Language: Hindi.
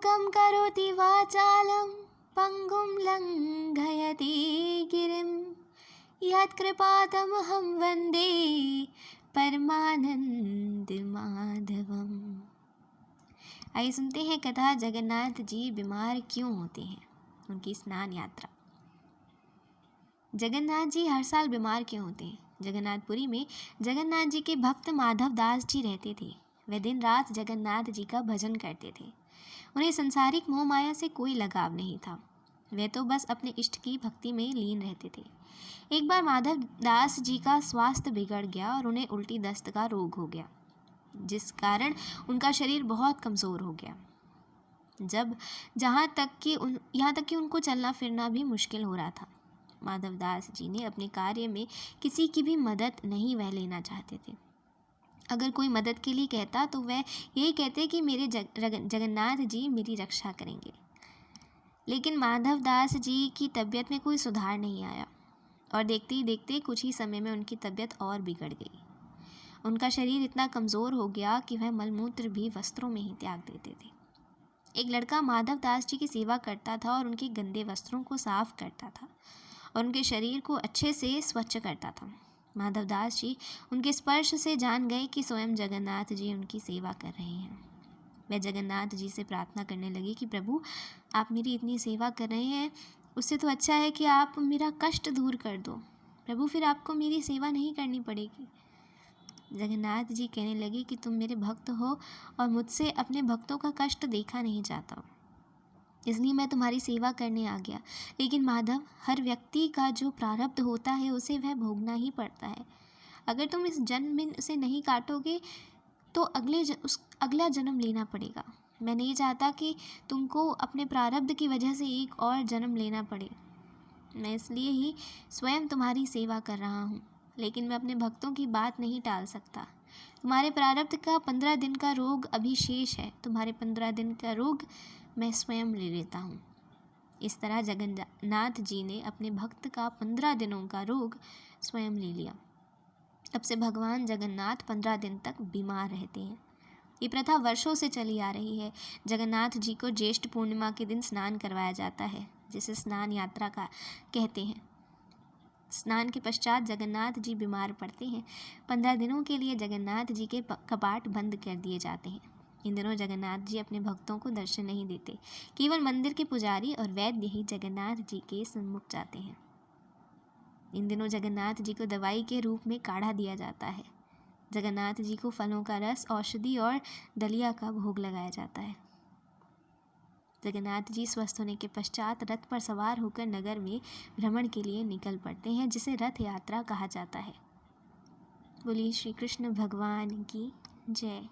मूकं करोति वाचालं पंगुं लंघयति गिरिं यत्कृपातमहं वन्दे परमानंद माधवम। आइए सुनते हैं कथा जगन्नाथ जी बीमार क्यों होते हैं, उनकी स्नान यात्रा। जगन्नाथ जी हर साल बीमार क्यों होते हैं? जगन्नाथपुरी में जगन्नाथ जी के भक्त माधव दास जी रहते थे। वे दिन रात जगन्नाथ जी का भजन करते थे। उन्हें संसारिक मोह माया से कोई लगाव नहीं था। वे तो बस अपने इष्ट की भक्ति में लीन रहते थे। एक बार माधव दास जी का स्वास्थ्य बिगड़ गया और उन्हें उल्टी दस्त का रोग हो गया, जिस कारण उनका शरीर बहुत कमज़ोर हो गया। यहाँ तक कि उनको चलना फिरना भी मुश्किल हो रहा था। माधव दास जी ने अपने कार्य में किसी की भी मदद नहीं वह लेना चाहते थे। अगर कोई मदद के लिए कहता तो वह यही कहते कि मेरे जगन्नाथ जी मेरी रक्षा करेंगे। लेकिन माधव दास जी की तबीयत में कोई सुधार नहीं आया और देखते ही देखते कुछ ही समय में उनकी तबीयत और बिगड़ गई। उनका शरीर इतना कमज़ोर हो गया कि वह मलमूत्र भी वस्त्रों में ही त्याग देते थे। एक लड़का माधव दास जी की सेवा करता था और उनके गंदे वस्त्रों को साफ करता था और उनके शरीर को अच्छे से स्वच्छ करता था। माधव दास जी उनके स्पर्श से जान गए कि स्वयं जगन्नाथ जी उनकी सेवा कर रहे हैं। वे जगन्नाथ जी से प्रार्थना करने लगे कि प्रभु, आप मेरी इतनी सेवा कर रहे हैं, उससे तो अच्छा है कि आप मेरा कष्ट दूर कर दो। प्रभु, फिर आपको मेरी सेवा नहीं करनी पड़ेगी। जगन्नाथ जी कहने लगे कि तुम मेरे भक्त हो और मुझसे अपने भक्तों का कष्ट देखा नहीं जाता, इसलिए मैं तुम्हारी सेवा करने आ गया। लेकिन माधव, हर व्यक्ति का जो प्रारब्ध होता है उसे वह भोगना ही पड़ता है। अगर तुम इस जन्म में उसे नहीं काटोगे तो अगला जन्म लेना पड़ेगा। मैं नहीं चाहता कि तुमको अपने प्रारब्ध की वजह से एक और जन्म लेना पड़े। मैं इसलिए ही स्वयं तुम्हारी सेवा कर रहा हूँ, लेकिन मैं अपने भक्तों की बात नहीं टाल सकता। तुम्हारे प्रारब्ध का 15 दिन का रोग अभी शेष है। तुम्हारे 15 दिन का रोग मैं स्वयं ले लेता हूँ। इस तरह जगन्नाथ जी ने अपने भक्त का 15 दिनों का रोग स्वयं ले लिया। तब से भगवान जगन्नाथ 15 दिन तक बीमार रहते हैं। ये प्रथा वर्षों से चली आ रही है। जगन्नाथ जी को ज्येष्ठ पूर्णिमा के दिन स्नान करवाया जाता है, जिसे स्नान यात्रा का कहते हैं। स्नान के पश्चात जगन्नाथ जी बीमार पड़ते हैं। 15 दिनों के लिए जगन्नाथ जी के कपाट बंद कर दिए जाते हैं। इन दिनों जगन्नाथ जी अपने भक्तों को दर्शन नहीं देते। केवल मंदिर के पुजारी और वैद्य ही जगन्नाथ जी के सम्मुख जाते हैं। इन दिनों जगन्नाथ जी को दवाई के रूप में काढ़ा दिया जाता है। जगन्नाथ जी को फलों का रस, औषधि और दलिया का भोग लगाया जाता है। जगन्नाथ जी स्वस्थ होने के पश्चात रथ पर सवार होकर नगर में भ्रमण के लिए निकल पड़ते हैं, जिसे रथ यात्रा कहा जाता है। बोलिए श्री कृष्ण भगवान की जय।